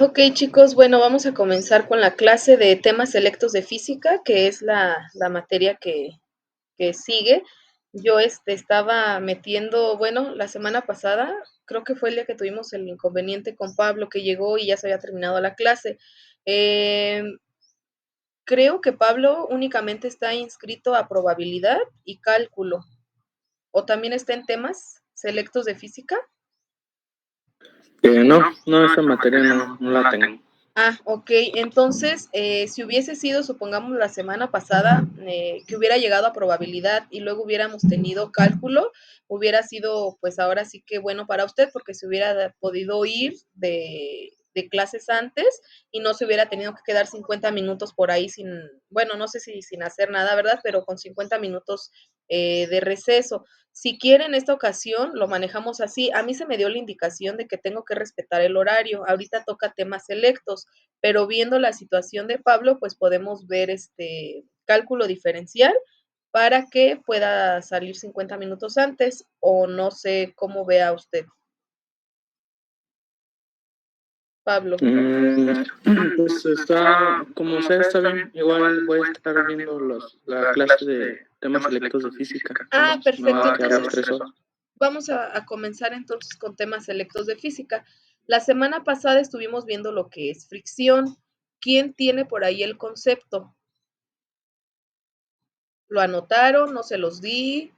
Ok, chicos, bueno, vamos a comenzar con la clase de temas selectos de física, que es la materia que sigue. Yo estaba metiendo, bueno, la semana pasada, creo que fue el día que tuvimos el inconveniente con Pablo, que llegó y ya se había terminado la clase. Eh, Creo que Pablo únicamente está inscrito a probabilidad y cálculo, o también está en temas selectos de física. No, esa materia no la tengo. Ah, ok. Entonces, si hubiese sido, supongamos, la semana pasada, que hubiera llegado a probabilidad y luego hubiéramos tenido cálculo, hubiera sido, pues ahora sí que bueno para usted, porque se hubiera podido ir de clases antes y no se hubiera tenido que quedar 50 minutos por ahí sin, bueno, no sé si sin hacer nada, ¿verdad? Pero con 50 minutos de receso. Si quieren, esta ocasión lo manejamos así. A mí se me dio la indicación de que tengo que respetar el horario. Ahorita toca temas selectos, pero viendo la situación de Pablo, pues podemos ver este cálculo diferencial para que pueda salir 50 minutos antes o no sé cómo vea usted, Pablo. Pues está, como sea, está bien. Igual voy a estar viendo la clase de temas selectos de física. Ah, Me perfecto. va a quedar las Entonces, 3 horas. vamos a comenzar entonces con temas selectos de física. La semana pasada estuvimos viendo lo que es fricción. ¿Quién tiene por ahí el concepto? ¿Lo anotaron? ¿No se los di?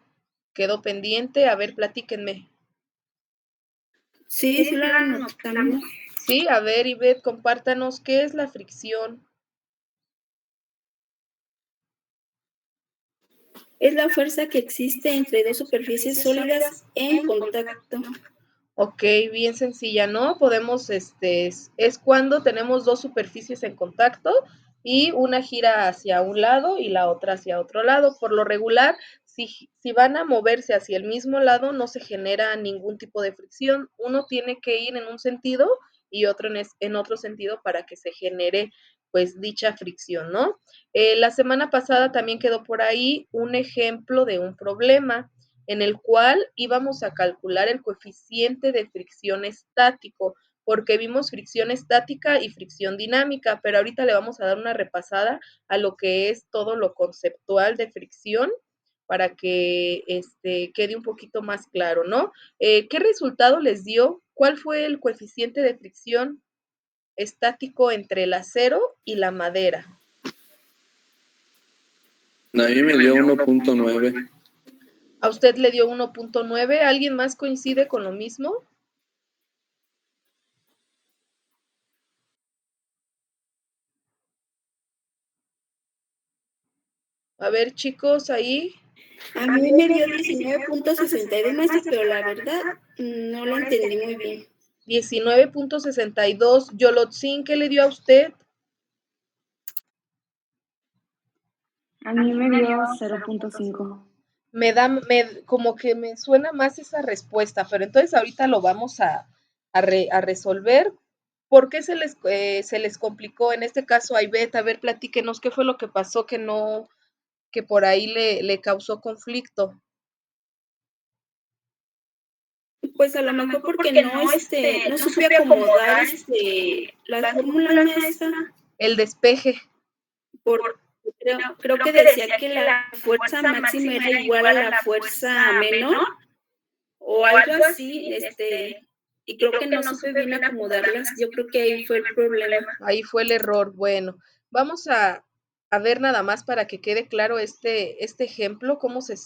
¿Quedó pendiente? A ver, platíquenme. Sí lo anotamos. Sí, a ver, Ivette, compártanos qué es la fricción. Es la fuerza que existe entre dos superficies sólidas en contacto. Ok, bien sencilla, ¿no? Podemos, es cuando tenemos dos superficies en contacto y una gira hacia un lado y la otra hacia otro lado. Por lo regular, si van a moverse hacia el mismo lado, no se genera ningún tipo de fricción. Uno tiene que ir en un sentido y otro en otro sentido para que se genere, pues, dicha fricción, ¿no? La semana pasada también quedó por ahí un ejemplo de un problema en el cual íbamos a calcular el coeficiente de fricción estático, porque vimos fricción estática y fricción dinámica, pero ahorita le vamos a dar una repasada a lo que es todo lo conceptual de fricción para que quede un poquito más claro, ¿no? ¿Qué resultado les dio? ¿Cuál fue el coeficiente de fricción estático entre el acero y la madera? A mí me dio 1.9. ¿A usted le dio 1.9? ¿Alguien más coincide con lo mismo? A ver, chicos, ahí. A mí me dio 19.62, maestra, pero la verdad no la entendí muy bien. 19.62. Yolotzin, ¿qué le dio a usted? A mí me dio 0.5. Como que me suena más esa respuesta, pero entonces ahorita lo vamos a resolver. ¿Por qué se les complicó en este caso a Ivette? A ver, platíquenos qué fue lo que pasó que por ahí le causó conflicto. Pues a lo mejor porque no supe acomodar la fórmula, maestra. El despeje. Creo que decía que la fuerza máxima era igual a la fuerza menor o algo así, y creo que no supe bien acomodarlas. Yo creo que ahí fue el problema. Ahí fue el error. Bueno, vamos a ver nada más para que quede claro este ejemplo, cómo se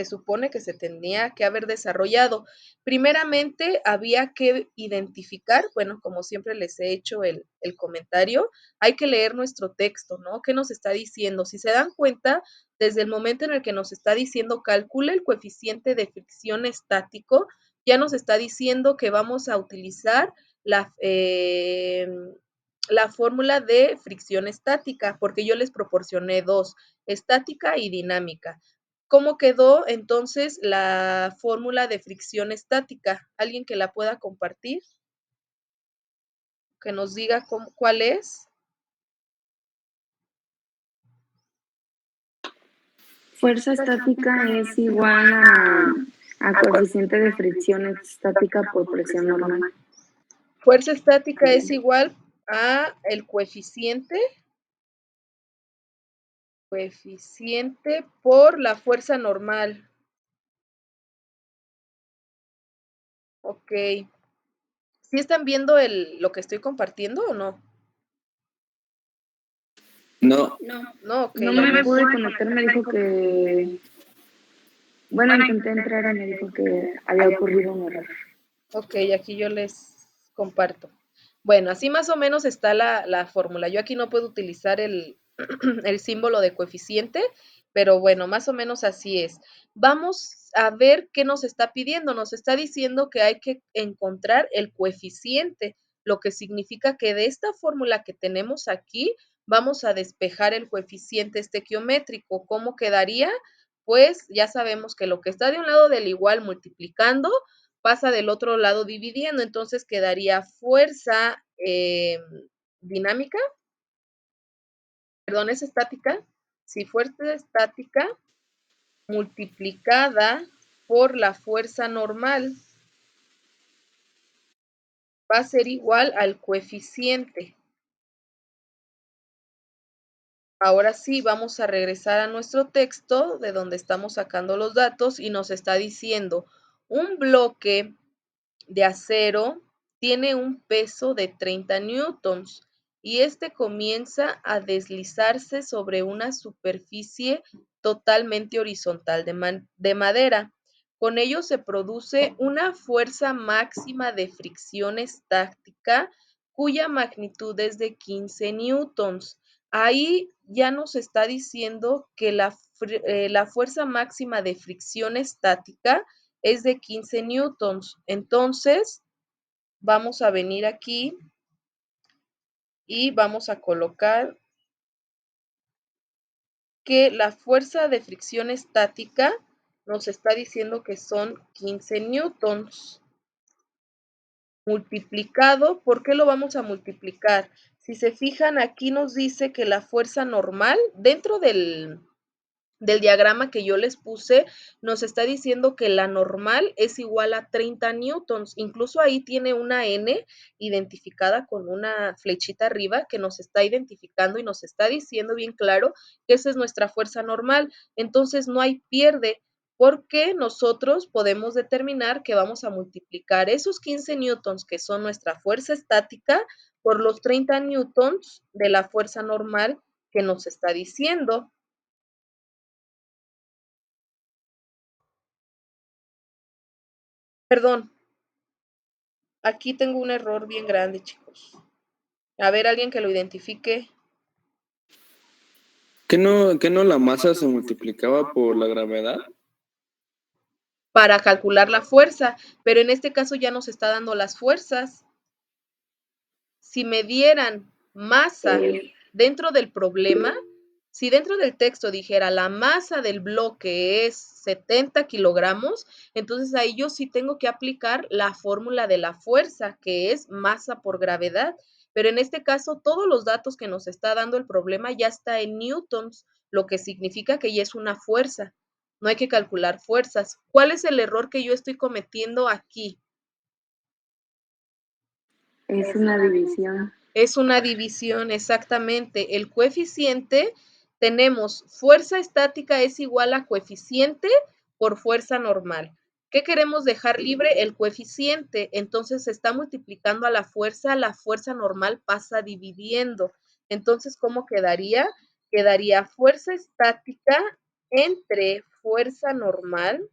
supone que se tendría que haber desarrollado. Primeramente, había que identificar, bueno, como siempre les he hecho el comentario, hay que leer nuestro texto, ¿no? ¿Qué nos está diciendo? Si se dan cuenta, desde el momento en el que nos está diciendo calcula el coeficiente de fricción estático, ya nos está diciendo que vamos a utilizar la fórmula de fricción estática, porque yo les proporcioné dos, estática y dinámica. ¿Cómo quedó entonces la fórmula de fricción estática? ¿Alguien que la pueda compartir? Que nos diga cuál es. Fuerza estática es igual a coeficiente de fricción estática por presión normal. Fuerza estática es igual a el coeficiente por la fuerza normal. Ok. ¿Sí están viendo lo que estoy compartiendo o no? No. No, ok. No me pude conectar, me dijo que... Bueno, intenté entrar y me dijo que había ocurrido un error. Ok, aquí yo les comparto. Bueno, así más o menos está la fórmula. Yo aquí no puedo utilizar el símbolo de coeficiente, pero bueno, más o menos así es. Vamos a ver qué nos está pidiendo. Nos está diciendo que hay que encontrar el coeficiente, lo que significa que de esta fórmula que tenemos aquí, vamos a despejar el coeficiente estequiométrico. ¿Cómo quedaría? Pues ya sabemos que lo que está de un lado del igual multiplicando pasa del otro lado dividiendo, entonces quedaría fuerza dinámica, perdón, es estática, si fuerza estática multiplicada por la fuerza normal va a ser igual al coeficiente. Ahora sí, vamos a regresar a nuestro texto de donde estamos sacando los datos y nos está diciendo un bloque de acero tiene un peso de 30 newtons y este comienza a deslizarse sobre una superficie totalmente horizontal de madera. Con ello se produce una fuerza máxima de fricción estática cuya magnitud es de 15 newtons. Ahí ya nos está diciendo que la fuerza máxima de fricción estática es de 15 newtons. Entonces, vamos a venir aquí y vamos a colocar que la fuerza de fricción estática nos está diciendo que son 15 newtons. Multiplicado, ¿por qué lo vamos a multiplicar? Si se fijan, aquí nos dice que la fuerza normal, dentro del diagrama que yo les puse, nos está diciendo que la normal es igual a 30 newtons. Incluso ahí tiene una N identificada con una flechita arriba que nos está identificando y nos está diciendo bien claro que esa es nuestra fuerza normal. Entonces no hay pierde, porque nosotros podemos determinar que vamos a multiplicar esos 15 newtons, que son nuestra fuerza estática, por los 30 newtons de la fuerza normal que nos está diciendo. Perdón, aquí tengo un error bien grande, chicos. A ver, alguien que lo identifique. ¿Que no la masa se multiplicaba por la gravedad? Para calcular la fuerza, pero en este caso ya nos está dando las fuerzas. Si me dieran masa dentro del problema, si dentro del texto dijera la masa del bloque es 70 kilogramos, entonces ahí yo sí tengo que aplicar la fórmula de la fuerza, que es masa por gravedad. Pero en este caso, todos los datos que nos está dando el problema ya está en newtons, lo que significa que ya es una fuerza. No hay que calcular fuerzas. ¿Cuál es el error que yo estoy cometiendo aquí? Es una división. Es una división, exactamente. El coeficiente, tenemos fuerza estática es igual a coeficiente por fuerza normal. ¿Qué queremos dejar libre? El coeficiente. Entonces se está multiplicando a la fuerza normal pasa dividiendo. Entonces, ¿cómo quedaría? Quedaría fuerza estática entre fuerza normal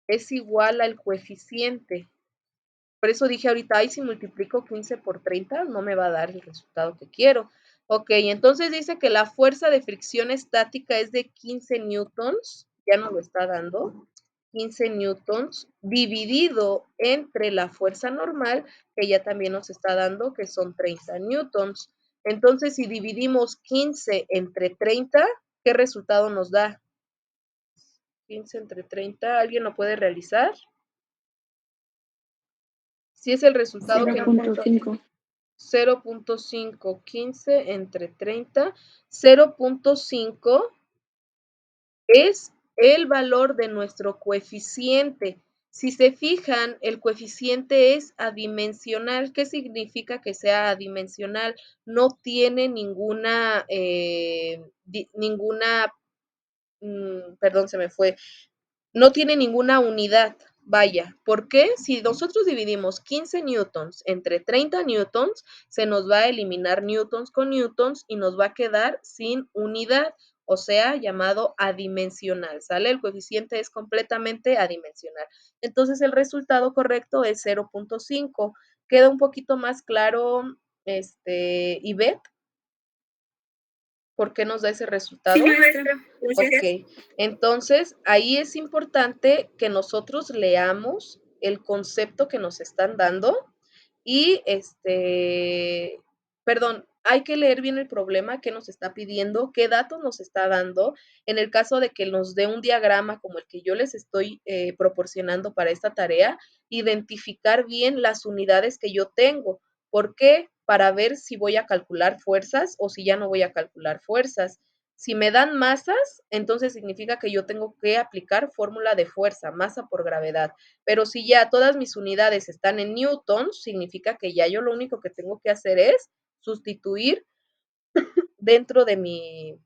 es igual al coeficiente. Por eso dije ahorita, ay, si multiplico 15 por 30, no me va a dar el resultado que quiero. Ok, entonces dice que la fuerza de fricción estática es de 15 newtons, ya nos lo está dando, 15 newtons, dividido entre la fuerza normal, que ya también nos está dando, que son 30 newtons. Entonces, si dividimos 15 entre 30, ¿qué resultado nos da? 15 entre 30, ¿alguien lo puede realizar? Si es el resultado que 0.5. 0.5, 15 entre 30, 0.5 es el valor de nuestro coeficiente. Si se fijan, el coeficiente es adimensional. ¿Qué significa que sea adimensional? No tiene ninguna, perdón, se me fue, no tiene ninguna unidad. Vaya, ¿por qué? Si nosotros dividimos 15 newtons entre 30 newtons, se nos va a eliminar newtons con newtons y nos va a quedar sin unidad, o sea, llamado adimensional, ¿sale? El coeficiente es completamente adimensional. Entonces, el resultado correcto es 0.5. ¿Queda un poquito más claro, Ivette? ¿Por qué nos da ese resultado? Sí, maestra. Gracias. Ok, entonces ahí es importante que nosotros leamos el concepto que nos están dando y perdón, hay que leer bien el problema, qué nos está pidiendo, qué datos nos está dando. En el caso de que nos dé un diagrama como el que yo les estoy proporcionando para esta tarea, identificar bien las unidades que yo tengo. ¿Por qué? Para ver si voy a calcular fuerzas o si ya no voy a calcular fuerzas. Si me dan masas, entonces significa que yo tengo que aplicar fórmula de fuerza, masa por gravedad. Pero si ya todas mis unidades están en newtons, significa que ya yo lo único que tengo que hacer es sustituir dentro de mi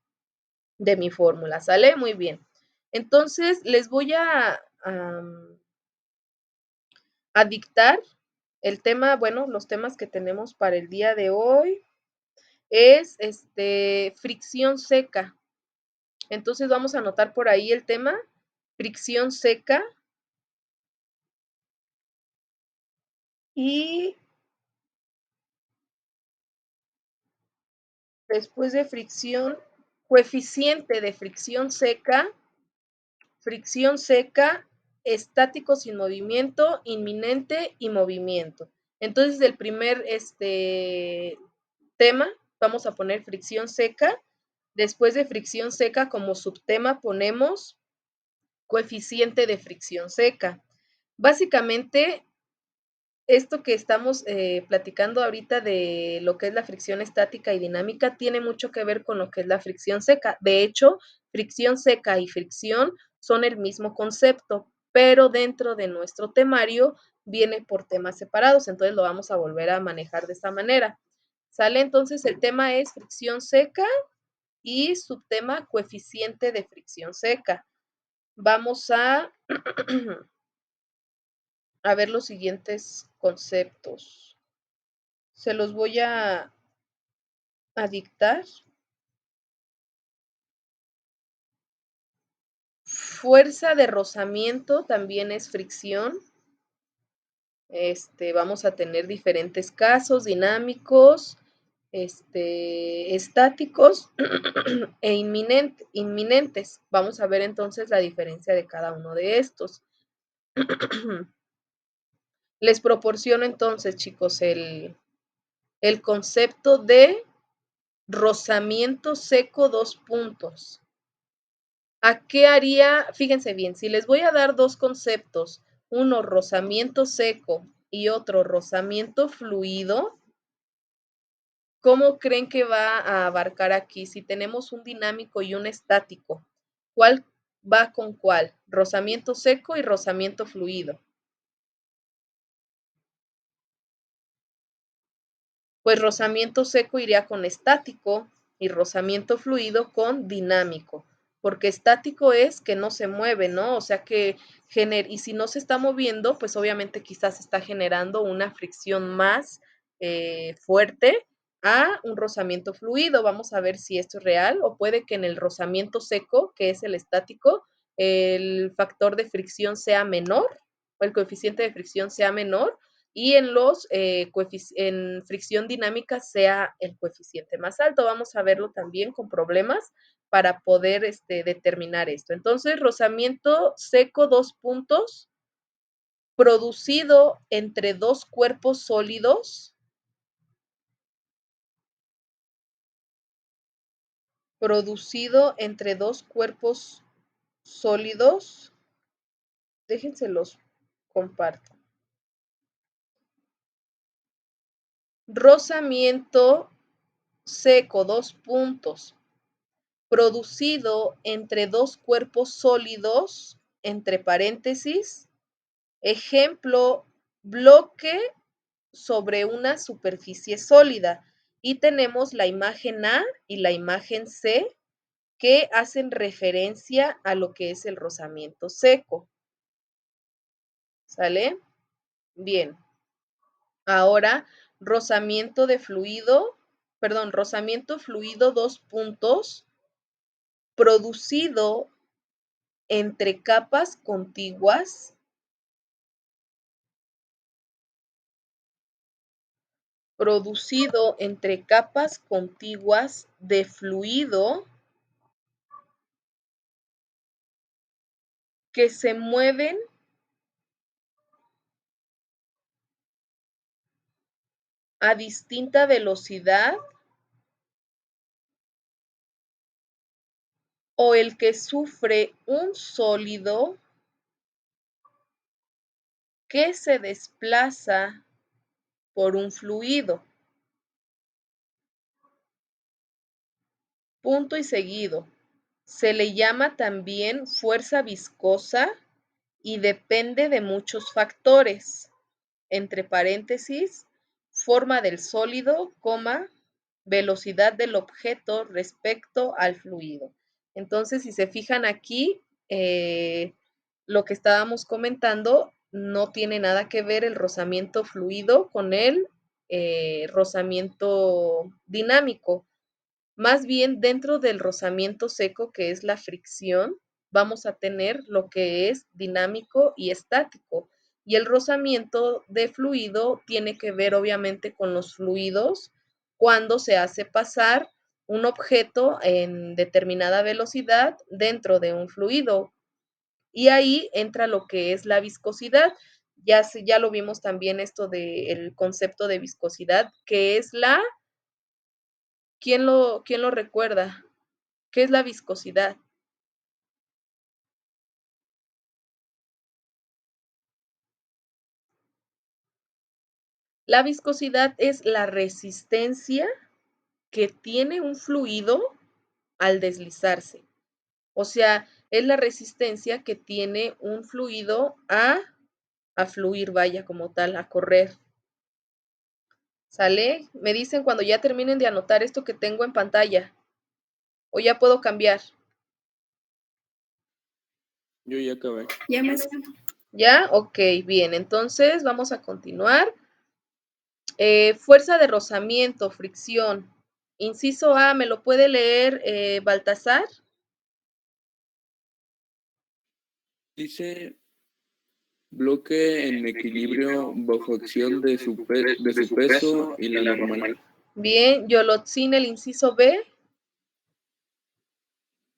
fórmula. ¿Sale? Muy bien. Entonces, les voy a dictar el tema, bueno, los temas que tenemos para el día de hoy es fricción seca. Entonces vamos a anotar por ahí el tema, fricción seca. Y después de fricción, coeficiente de fricción seca, estático sin movimiento, inminente y movimiento. Entonces, el primer tema, vamos a poner fricción seca. Después de fricción seca, como subtema ponemos coeficiente de fricción seca. Básicamente, esto que estamos platicando ahorita de lo que es la fricción estática y dinámica tiene mucho que ver con lo que es la fricción seca. De hecho, fricción seca y fricción son el mismo concepto, pero dentro de nuestro temario viene por temas separados, entonces lo vamos a volver a manejar de esta manera. ¿Sale? Entonces el tema es fricción seca y subtema coeficiente de fricción seca. Vamos a ver los siguientes conceptos. Se los voy a dictar. Fuerza de rozamiento también es fricción. Vamos a tener diferentes casos dinámicos, estáticos e inminentes. Vamos a ver entonces la diferencia de cada uno de estos. Les proporciono entonces, chicos, el concepto de rozamiento seco, 2 puntos. ¿A qué haría? Fíjense bien, si les voy a dar dos conceptos, uno rozamiento seco y otro rozamiento fluido, ¿cómo creen que va a abarcar aquí? Si tenemos un dinámico y un estático, ¿cuál va con cuál? Rozamiento seco y rozamiento fluido. Pues rozamiento seco iría con estático y rozamiento fluido con dinámico, porque estático es que no se mueve, ¿no? O sea que y si no se está moviendo, pues obviamente quizás está generando una fricción más fuerte a un rozamiento fluido. Vamos a ver si esto es real o puede que en el rozamiento seco, que es el estático, el factor de fricción sea menor o el coeficiente de fricción sea menor y en fricción dinámica sea el coeficiente más alto. Vamos a verlo también con problemas para poder determinar esto. Entonces, rozamiento seco, 2 puntos, producido entre dos cuerpos sólidos. Producido entre dos cuerpos sólidos. Déjense los comparto. Rozamiento seco, 2 puntos, producido entre dos cuerpos sólidos, entre paréntesis, Ejemplo, bloque sobre una superficie sólida. Y tenemos la imagen A y la imagen C que hacen referencia a lo que es el rozamiento seco. ¿Sale? Bien. Ahora, rozamiento fluido, dos puntos, producido entre capas contiguas de fluido que se mueven a distinta velocidad o el que sufre un sólido que se desplaza por un fluido. Punto y seguido. Se le llama también fuerza viscosa y depende de muchos factores, entre paréntesis, forma del sólido, coma, velocidad del objeto respecto al fluido. Entonces, si se fijan aquí, lo que estábamos comentando no tiene nada que ver el rozamiento fluido con el rozamiento dinámico. Más bien, dentro del rozamiento seco, que es la fricción, vamos a tener lo que es dinámico y estático. Y el rozamiento de fluido tiene que ver obviamente con los fluidos cuando se hace pasar un objeto en determinada velocidad dentro de un fluido. Y ahí entra lo que es la viscosidad. Ya lo vimos también esto del concepto de viscosidad, que es ¿quién lo recuerda? ¿Qué es la viscosidad? La viscosidad es la resistencia que tiene un fluido al deslizarse. O sea, es la resistencia que tiene un fluido a fluir, vaya, como tal, a correr. ¿Sale? Me dicen cuando ya terminen de anotar esto que tengo en pantalla. O ya puedo cambiar. Yo ya acabé. Ya me ¿Ya? Ok, bien. Entonces vamos a continuar. Fuerza de rozamiento, fricción. Inciso A, ¿me lo puede leer Baltasar? Dice bloque en equilibrio bajo acción de su peso y la normal. Bien, Yolotzin, el inciso B.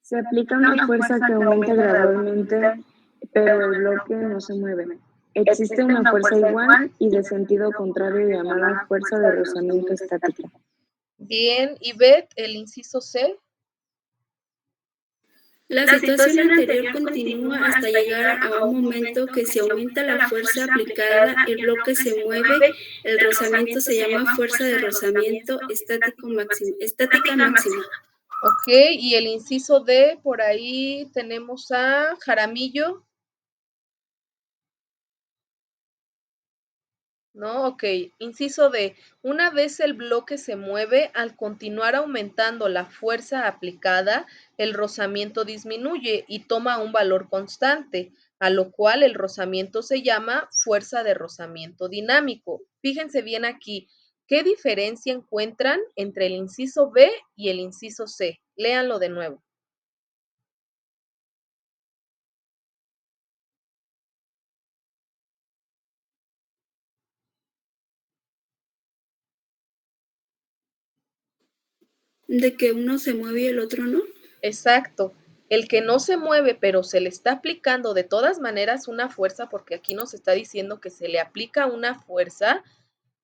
Se aplica una fuerza que aumenta gradualmente, pero el bloque no se mueve. Existe una fuerza igual y de sentido contrario llamada fuerza de rozamiento estática. Bien, Ivette, el inciso C. La situación anterior continúa hasta llegar a un momento que si aumenta la fuerza aplicada, el bloque se mueve, el rozamiento se llama fuerza de rozamiento estática máxima. Ok, y el inciso D, por ahí tenemos a Jaramillo. ¿No? Ok, inciso D. Una vez el bloque se mueve, al continuar aumentando la fuerza aplicada, el rozamiento disminuye y toma un valor constante, a lo cual el rozamiento se llama fuerza de rozamiento dinámico. Fíjense bien aquí, ¿qué diferencia encuentran entre el inciso B y el inciso C? Léanlo de nuevo. De que uno se mueve y el otro no. Exacto. El que no se mueve, pero se le está aplicando de todas maneras una fuerza, porque aquí nos está diciendo que se le aplica una fuerza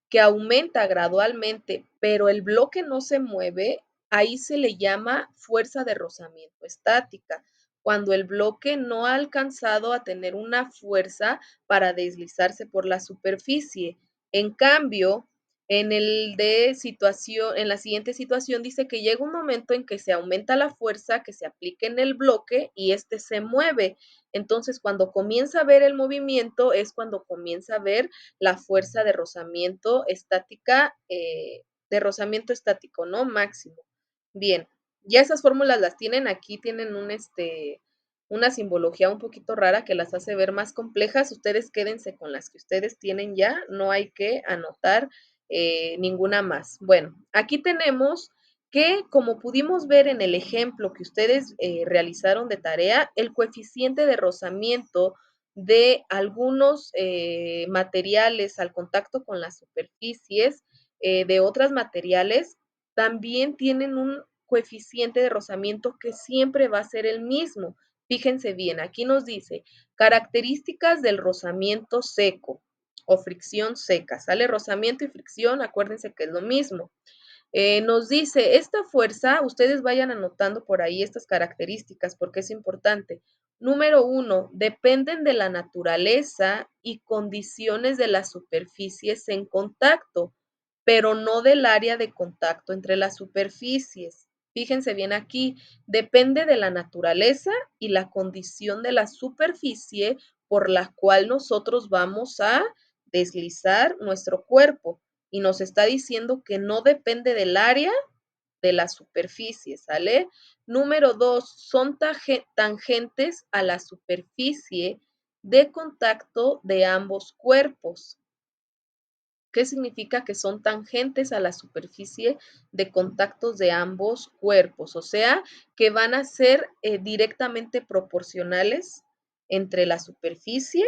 que aumenta gradualmente, pero el bloque no se mueve, ahí se le llama fuerza de rozamiento estática, cuando el bloque no ha alcanzado a tener una fuerza para deslizarse por la superficie. En cambio, En la siguiente situación dice que llega un momento en que se aumenta la fuerza que se aplica en el bloque y este se mueve. Entonces, cuando comienza a ver el movimiento es cuando comienza a ver la fuerza de rozamiento estática, ¿no? Máximo. Bien, ya esas fórmulas las tienen aquí, tienen una simbología un poquito rara que las hace ver más complejas. Ustedes quédense con las que ustedes tienen ya, no hay que anotar ninguna más. Bueno, aquí tenemos que, como pudimos ver en el ejemplo que ustedes realizaron de tarea, el coeficiente de rozamiento de algunos materiales al contacto con las superficies de otros materiales también tienen un coeficiente de rozamiento que siempre va a ser el mismo. Fíjense bien, aquí nos dice características del rozamiento seco o fricción seca. Sale rozamiento y fricción, acuérdense que es lo mismo. Nos dice, esta fuerza, ustedes vayan anotando por ahí estas características porque es importante. Número 1, dependen de la naturaleza y condiciones de las superficies en contacto, pero no del área de contacto entre las superficies. Fíjense bien aquí, depende de la naturaleza y la condición de la superficie por la cual nosotros vamos a deslizar nuestro cuerpo. Y nos está diciendo que no depende del área de la superficie, ¿sale? Número 2, son tangentes a la superficie de contacto de ambos cuerpos. ¿Qué significa que son tangentes a la superficie de contactos de ambos cuerpos? O sea, que van a ser directamente proporcionales entre la superficie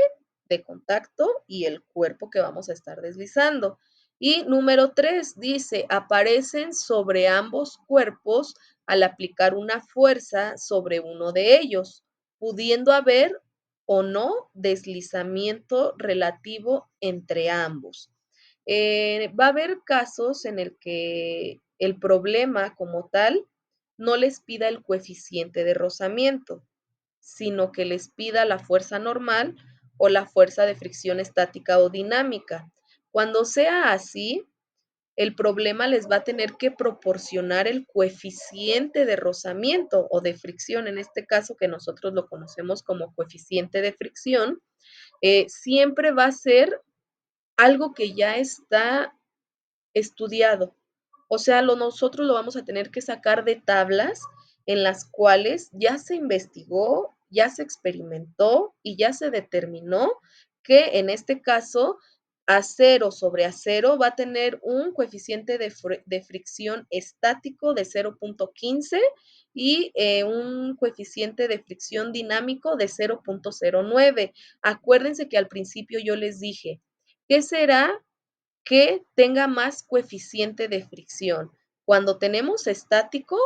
de contacto y el cuerpo que vamos a estar deslizando. Y número 3 dice, aparecen sobre ambos cuerpos al aplicar una fuerza sobre uno de ellos, pudiendo haber o no deslizamiento relativo entre ambos. Va a haber casos en el que el problema como tal no les pida el coeficiente de rozamiento, sino que les pida la fuerza normal o la fuerza de fricción estática o dinámica. Cuando sea así, el problema les va a tener que proporcionar el coeficiente de rozamiento o de fricción, en este caso que nosotros lo conocemos como coeficiente de fricción, siempre va a ser algo que ya está estudiado. O sea, nosotros lo vamos a tener que sacar de tablas en las cuales ya se investigó, ya se experimentó y ya se determinó que en este caso acero sobre acero va a tener un coeficiente de fricción estático de 0.15 y un coeficiente de fricción dinámico de 0.09. Acuérdense que al principio yo les dije, ¿qué será que tenga más coeficiente de fricción? Cuando tenemos estático,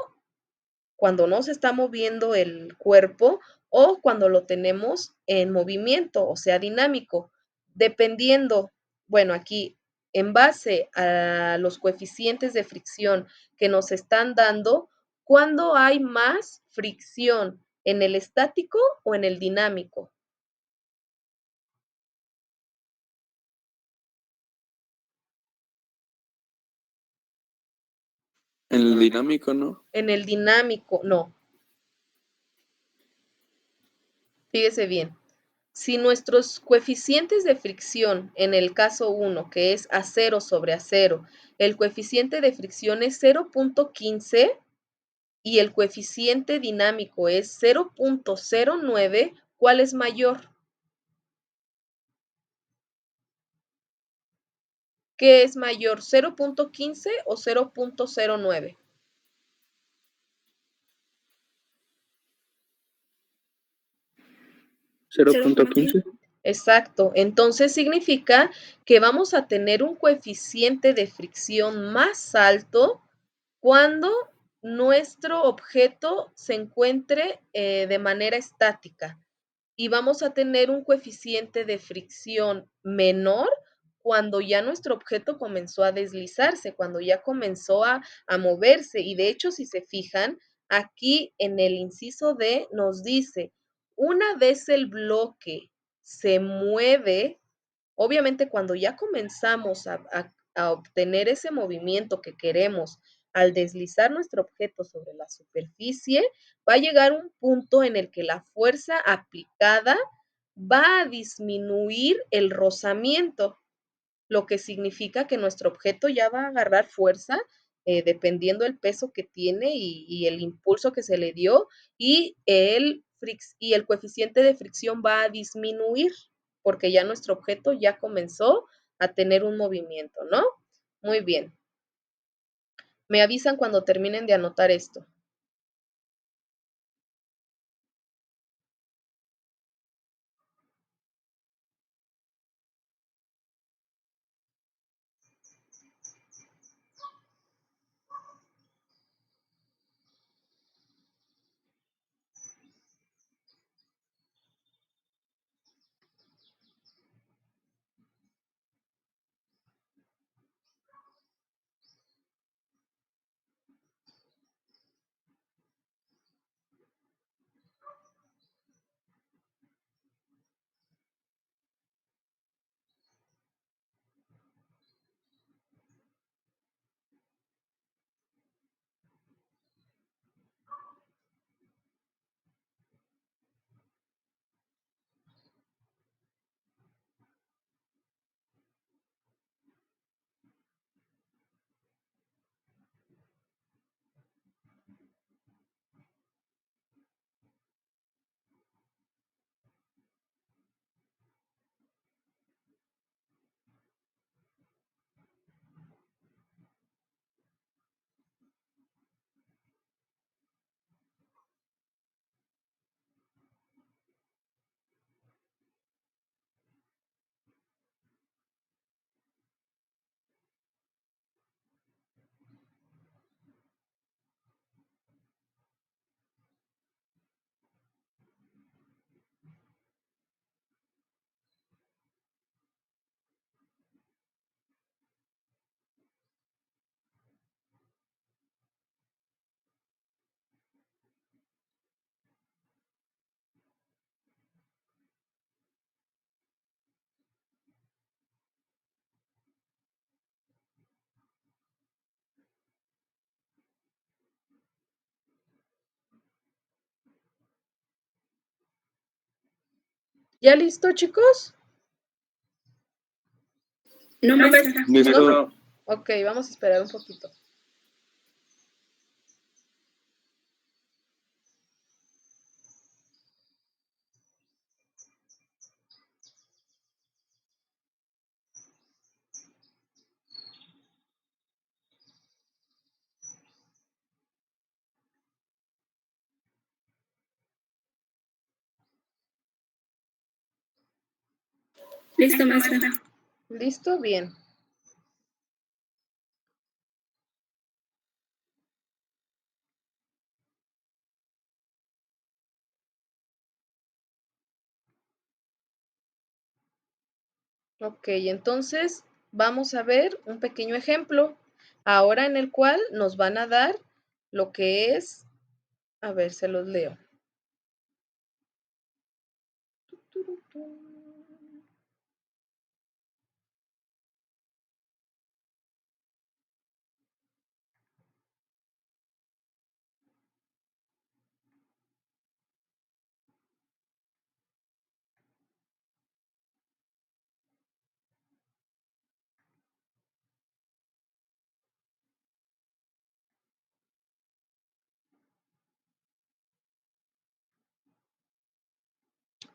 cuando no se está moviendo el cuerpo o cuando lo tenemos en movimiento, o sea, dinámico. Dependiendo, bueno, aquí en base a los coeficientes de fricción que nos están dando, ¿cuándo hay más fricción? ¿En el estático o en el dinámico? En el dinámico, ¿no? En el dinámico, no. Fíjese bien. Si nuestros coeficientes de fricción, en el caso 1, que es acero sobre acero, el coeficiente de fricción es 0.15 y el coeficiente dinámico es 0.09, ¿cuál es mayor? ¿Qué es mayor, 0.15 o 0.09? 0.15. Exacto. Entonces significa que vamos a tener un coeficiente de fricción más alto cuando nuestro objeto se encuentre de manera estática y vamos a tener un coeficiente de fricción menor cuando ya nuestro objeto comenzó a deslizarse, cuando ya comenzó a moverse. Y de hecho, si se fijan, aquí en el inciso D nos dice, una vez el bloque se mueve, obviamente cuando ya comenzamos a obtener ese movimiento que queremos al deslizar nuestro objeto sobre la superficie, va a llegar un punto en el que la fuerza aplicada va a disminuir el rozamiento, lo que significa que nuestro objeto ya va a agarrar fuerza dependiendo el peso que tiene y el impulso que se le dio y el coeficiente de fricción va a disminuir porque ya nuestro objeto ya comenzó a tener un movimiento, ¿no? Muy bien. Me avisan cuando terminen de anotar esto. ¿Ya listo, chicos? No, maestra. Listo. Ok, vamos a esperar un poquito. Listo, maestra. ¿Listo? Bien. Ok, entonces vamos a ver un pequeño ejemplo ahora en el cual nos van a dar lo que es, a ver, se los leo.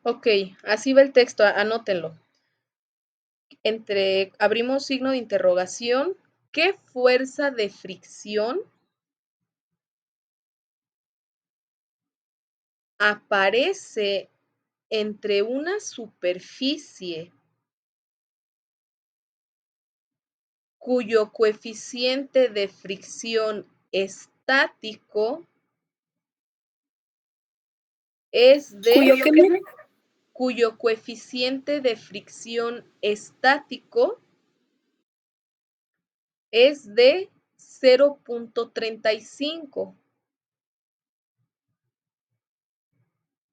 Ok, así va el texto, anótenlo. Abrimos signo de interrogación, ¿qué fuerza de fricción aparece entre una superficie cuyo coeficiente de fricción estático es de cuyo coeficiente de fricción estático es de 0.35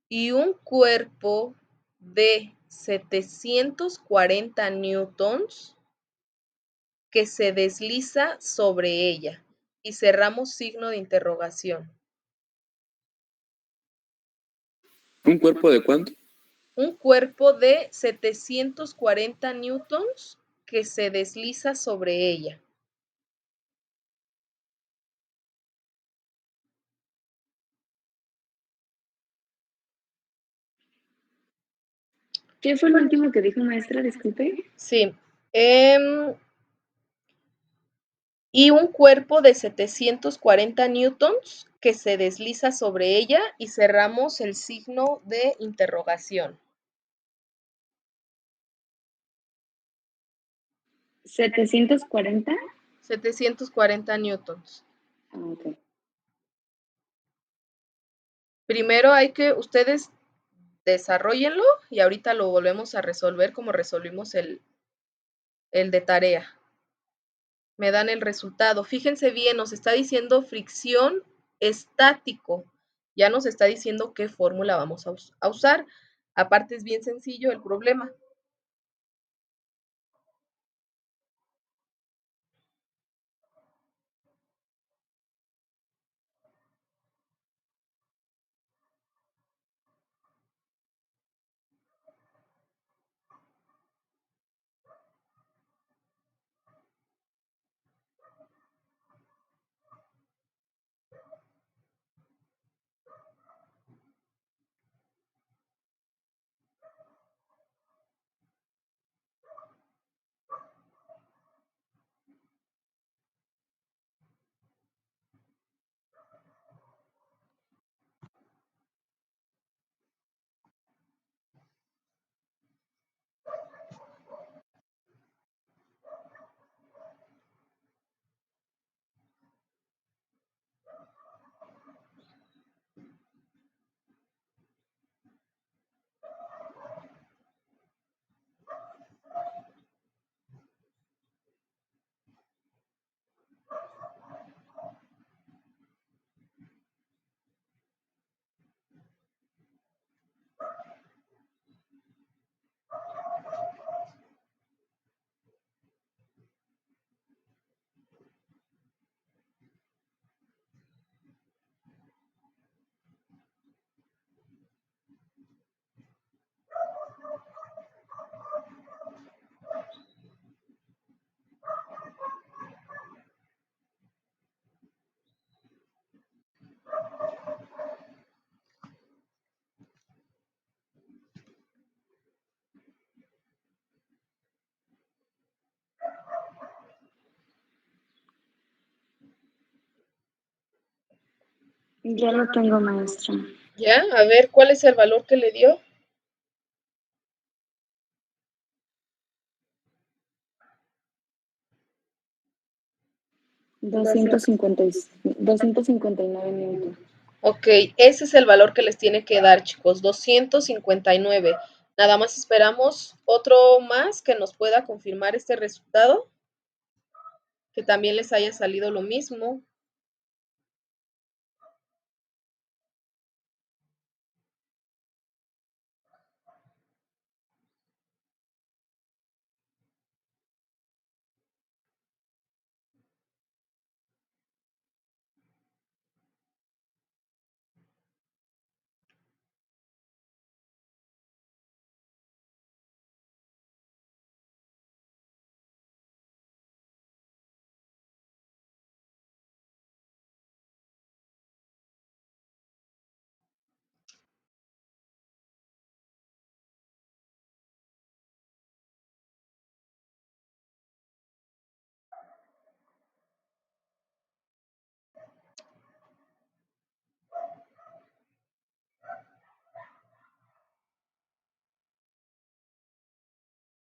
y un cuerpo de 740 newtons que se desliza sobre ella. Y cerramos signo de interrogación. ¿Un cuerpo de cuánto? Un cuerpo de 740 newtons que se desliza sobre ella. ¿Qué fue lo último que dijo, maestra? Disculpe. Sí. Y un cuerpo de 740 newtons que se desliza sobre ella y cerramos el signo de interrogación. 740. 740 newtons. Ok. Primero hay que ustedes desarrollenlo y ahorita lo volvemos a resolver como resolvimos el de tarea. Me dan el resultado. Fíjense bien, nos está diciendo fricción estático. Ya nos está diciendo qué fórmula vamos a usar. Aparte es bien sencillo el problema. Ya lo tengo, maestra. ¿Ya? A ver, ¿cuál es el valor que le dio? Doscientos cincuenta y nueve newton. Ok, ese es el valor que les tiene que dar, chicos, 259. Nada más esperamos otro más que nos pueda confirmar este resultado, que también les haya salido lo mismo.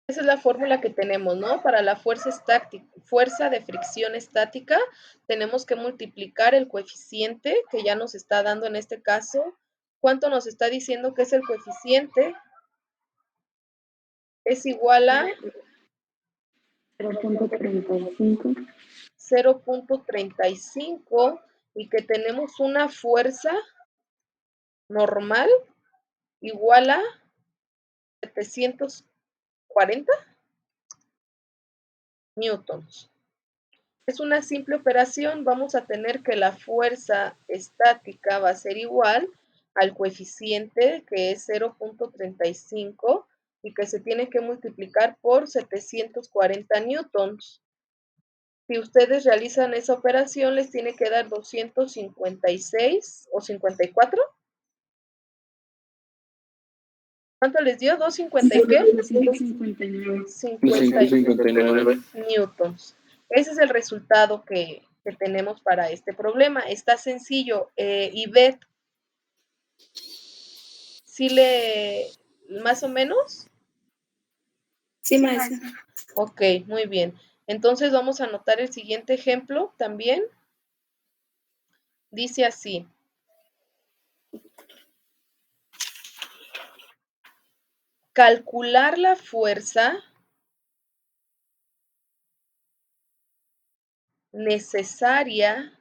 Esa es la fórmula que tenemos, ¿no? Para la fuerza estática, fuerza de fricción estática, tenemos que multiplicar el coeficiente que ya nos está dando en este caso. ¿Cuánto nos está diciendo que es el coeficiente? Es igual a 0.35. 0.35 y que tenemos una fuerza normal igual a 740 newtons. Es una simple operación, vamos a tener que la fuerza estática va a ser igual al coeficiente, que es 0.35, y que se tiene que multiplicar por 740 newtons. Si ustedes realizan esa operación, les tiene que dar 256 o 54. ¿Cuánto les dio? ¿250 y qué? 259. 259. newtons. Ese es el resultado que tenemos para este problema. Está sencillo. Ivette, ¿sí más o menos? Sí, maestra. Ok, muy bien. Entonces vamos a anotar el siguiente ejemplo también. Dice así. Calcular la fuerza necesaria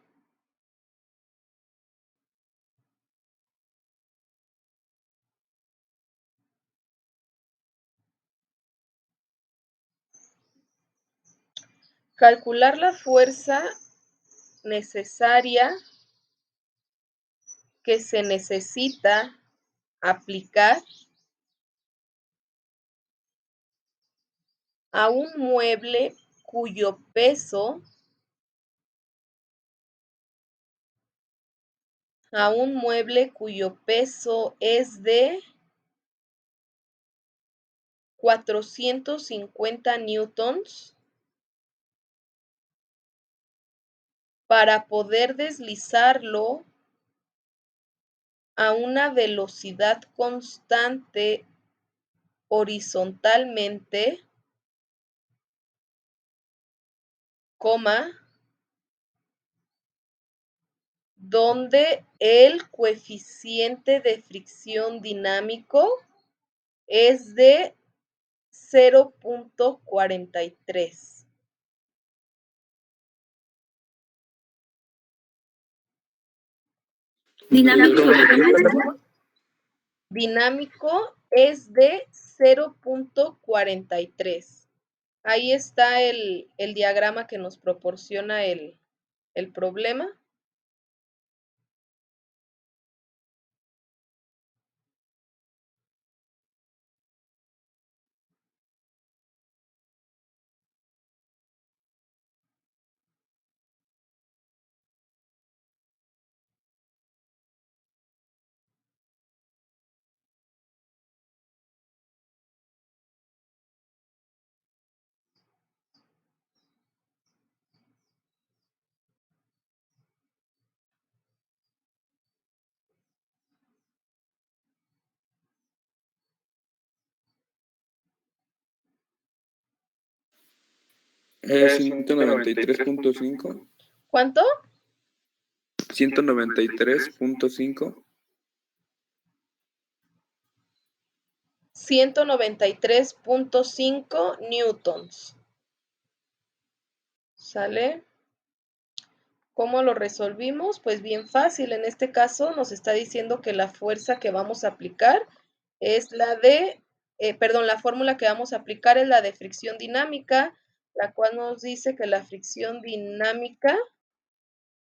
calcular la fuerza necesaria que se necesita aplicar a un mueble cuyo peso es de 450 newtons para poder deslizarlo a una velocidad constante horizontalmente, donde el coeficiente de fricción dinámico es de 0.43. Dinámico es de 0.43. Ahí está el diagrama que nos proporciona el problema. Es 193.5. ¿Cuánto? 193.5. 193.5 newtons. ¿Sale? ¿Cómo lo resolvimos? Pues bien fácil. En este caso nos está diciendo que la fuerza que vamos a aplicar es la de, la fórmula que vamos a aplicar es la de fricción dinámica, la cual nos dice que la fricción dinámica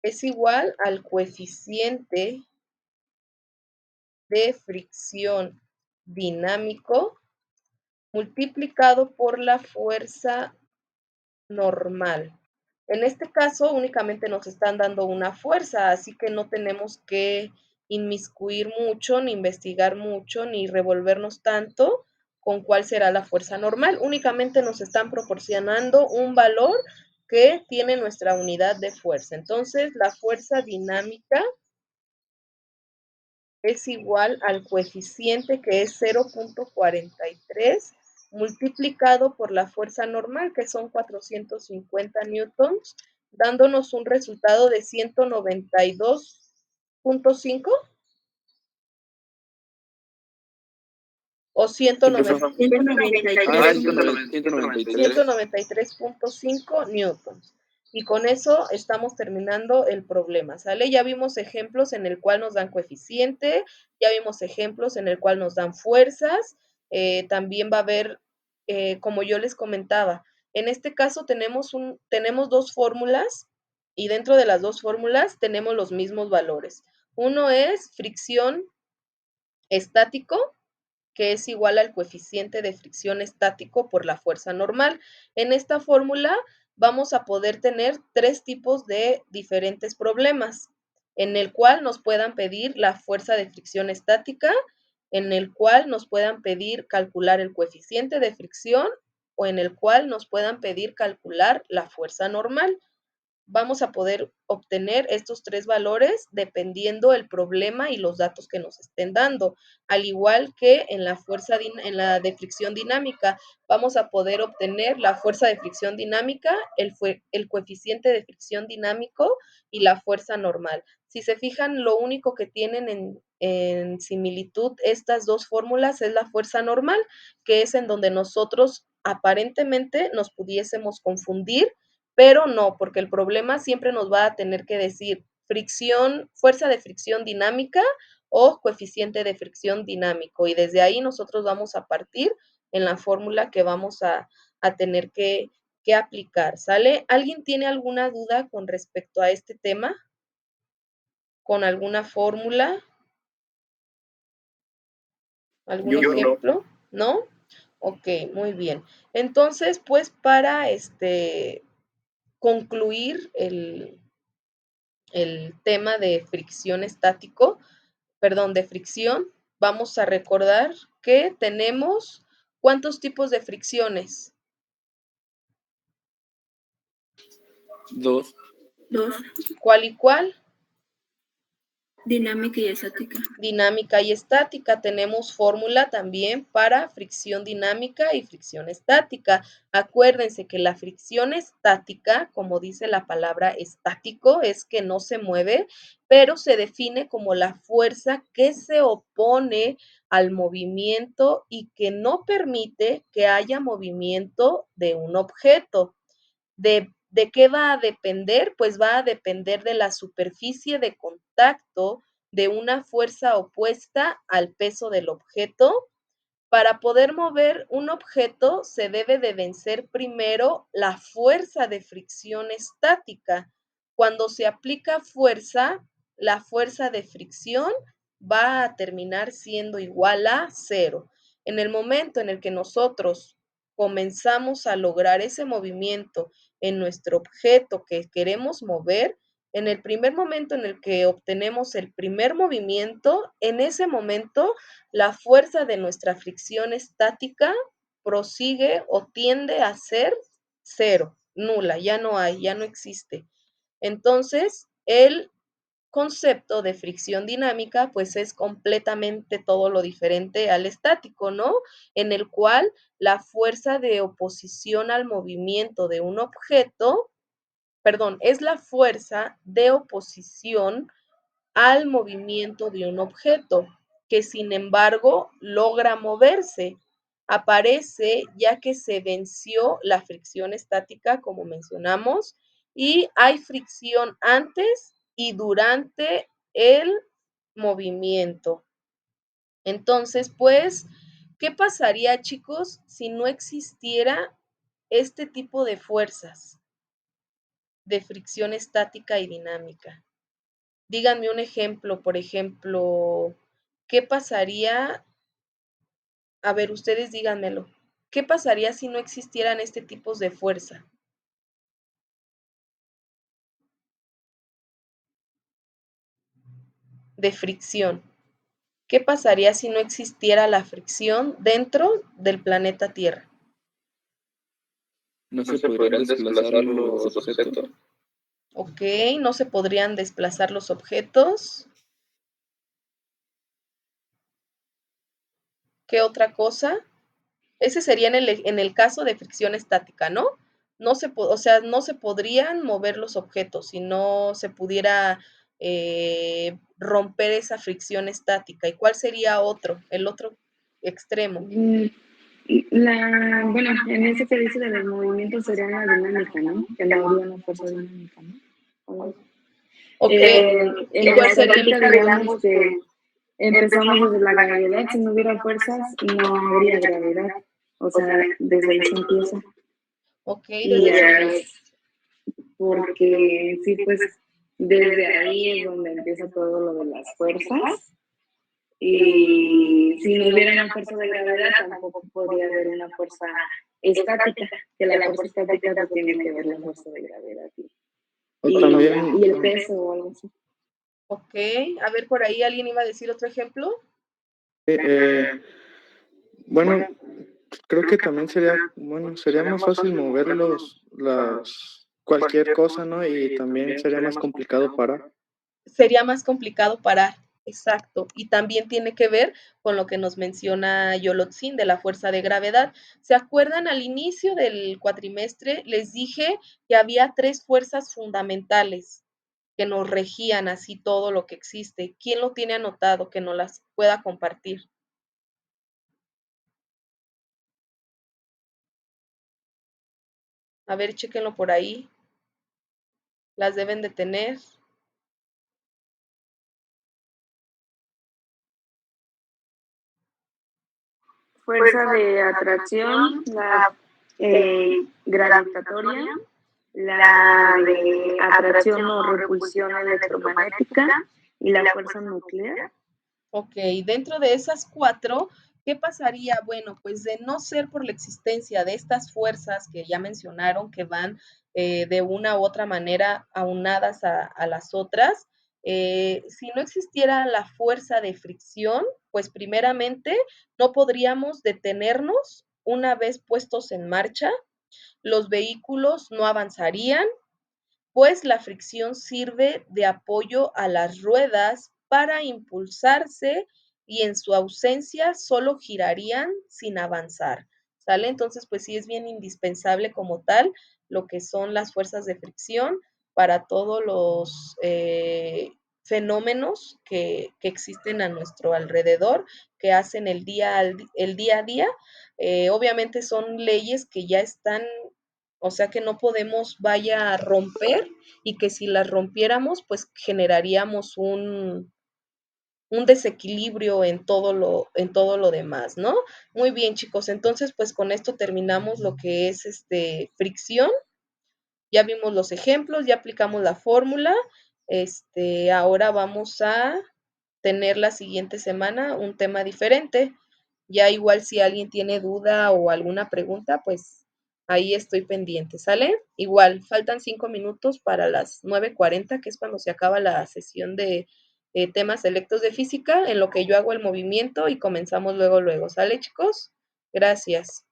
es igual al coeficiente de fricción dinámico multiplicado por la fuerza normal. En este caso únicamente nos están dando una fuerza, así que no tenemos que inmiscuir mucho, ni investigar mucho, ni revolvernos tanto con cuál será la fuerza normal. Únicamente nos están proporcionando un valor que tiene nuestra unidad de fuerza. Entonces, la fuerza dinámica es igual al coeficiente, que es 0.43, multiplicado por la fuerza normal, que son 450 newtons, dándonos un resultado de 192.5 o 193.5 newtons. Y con eso estamos terminando el problema, ¿sale? Ya vimos ejemplos en el cual nos dan coeficiente, ya vimos ejemplos en el cual nos dan fuerzas, también va a haber, como yo les comentaba, En este caso tenemos dos fórmulas y dentro de las dos fórmulas tenemos los mismos valores. Uno es fricción estático, que es igual al coeficiente de fricción estático por la fuerza normal. En esta fórmula vamos a poder tener 3 tipos de diferentes problemas, en el cual nos puedan pedir la fuerza de fricción estática, en el cual nos puedan pedir calcular el coeficiente de fricción o en el cual nos puedan pedir calcular la fuerza normal. Vamos a poder obtener estos 3 valores dependiendo el problema y los datos que nos estén dando. Al igual que en la de fricción dinámica, vamos a poder obtener la fuerza de fricción dinámica, el coeficiente de fricción dinámico y la fuerza normal. Si se fijan, lo único que tienen en similitud estas dos fórmulas es la fuerza normal, que es en donde nosotros aparentemente nos pudiésemos confundir, pero no, porque el problema siempre nos va a tener que decir fuerza de fricción dinámica o coeficiente de fricción dinámico. Y desde ahí nosotros vamos a partir en la fórmula que vamos a tener que aplicar, ¿sale? ¿Alguien tiene alguna duda con respecto a este tema? ¿Con alguna fórmula? ¿Algún ejemplo? ¿No? Ok, muy bien. Entonces, pues para concluir el tema de fricción de fricción, vamos a recordar que tenemos ¿cuántos tipos de fricciones? 2. ¿Cuál y cuál? Dinámica y estática. Dinámica y estática. Tenemos fórmula también para fricción dinámica y fricción estática. Acuérdense que la fricción estática, como dice la palabra estático, es que no se mueve, pero se define como la fuerza que se opone al movimiento y que no permite que haya movimiento de un objeto. ¿De qué va a depender? Pues va a depender de la superficie de contacto de una fuerza opuesta al peso del objeto. Para poder mover un objeto se debe de vencer primero la fuerza de fricción estática. Cuando se aplica fuerza, la fuerza de fricción va a terminar siendo igual a 0. En el momento en el que nosotros comenzamos a lograr ese movimiento en nuestro objeto que queremos mover, en el primer momento en el que obtenemos el primer movimiento, en ese momento la fuerza de nuestra fricción estática prosigue o tiende a ser 0, nula, ya no hay, ya no existe. Entonces, el concepto de fricción dinámica, pues es completamente todo lo diferente al estático, ¿no? En el cual la fuerza de oposición al movimiento de un objeto, es la fuerza de oposición al movimiento de un objeto, que sin embargo logra moverse. Aparece ya que se venció la fricción estática, como mencionamos, y hay fricción antes y durante el movimiento. Entonces, pues, ¿qué pasaría, chicos, si no existiera este tipo de fuerzas de fricción estática y dinámica? Díganme un ejemplo, por ejemplo, ¿qué pasaría? A ver, ustedes díganmelo. ¿Qué pasaría si no existieran este tipo de fuerza? De fricción. ¿Qué pasaría si no existiera la fricción dentro del planeta Tierra? No se podrían desplazar los objetos. Ok, no se podrían desplazar los objetos. ¿Qué otra cosa? Ese sería en el caso de fricción estática, ¿no? No se podrían mover los objetos si no se pudiera romper esa fricción estática. ¿Y cuál sería el otro extremo? Bueno, en ese que dice de los movimientos sería la dinámica, ¿no? Que no habría una fuerza dinámica, ¿no? Ok. En la estática, digamos que empezamos desde la gravedad. Si no hubiera fuerzas, no habría gravedad. O sea, desde ahí se empieza. Ok, Y ya es porque sí, pues desde ahí es donde empieza todo lo de las fuerzas. Y si no hubiera una fuerza de gravedad, tampoco podría haber una fuerza estática, que la fuerza estática no tiene que ver la fuerza de gravedad y el peso o algo así. Ok, a ver, por ahí alguien iba a decir otro ejemplo. Bueno, creo que también sería más fácil mover cualquier cosa, ¿no? Y también sería más complicado parar. Sería más complicado parar, exacto. Y también tiene que ver con lo que nos menciona Yolotzin de la fuerza de gravedad. ¿Se acuerdan al inicio del cuatrimestre? Les dije que había 3 fuerzas fundamentales que nos regían así todo lo que existe. ¿Quién lo tiene anotado que nos las pueda compartir? A ver, chéquenlo por ahí. Las deben de tener. Fuerza de atracción, la gravitatoria, la de atracción o repulsión electromagnética y la fuerza nuclear. Ok, dentro de esas 4, ¿qué pasaría? Bueno, pues de no ser por la existencia de estas fuerzas que ya mencionaron, que van de una u otra manera aunadas a las otras, si no existiera la fuerza de fricción, pues primeramente no podríamos detenernos una vez puestos en marcha, los vehículos no avanzarían, pues la fricción sirve de apoyo a las ruedas para impulsarse y en su ausencia solo girarían sin avanzar, ¿sale? Entonces, pues sí es bien indispensable como tal lo que son las fuerzas de fricción para todos los fenómenos que existen a nuestro alrededor, que hacen el día a día. Obviamente son leyes que ya están, o sea que no podemos vaya a romper y que si las rompiéramos, pues generaríamos un desequilibrio en todo lo demás, ¿no? Muy bien, chicos, entonces pues con esto terminamos lo que es fricción. Ya vimos los ejemplos, ya aplicamos la fórmula. Ahora vamos a tener la siguiente semana un tema diferente. Ya igual si alguien tiene duda o alguna pregunta, pues ahí estoy pendiente, ¿sale? Igual, faltan 5 minutos para las 9:40, que es cuando se acaba la sesión de temas selectos de física, en lo que yo hago el movimiento y comenzamos luego, ¿sale, chicos? Gracias.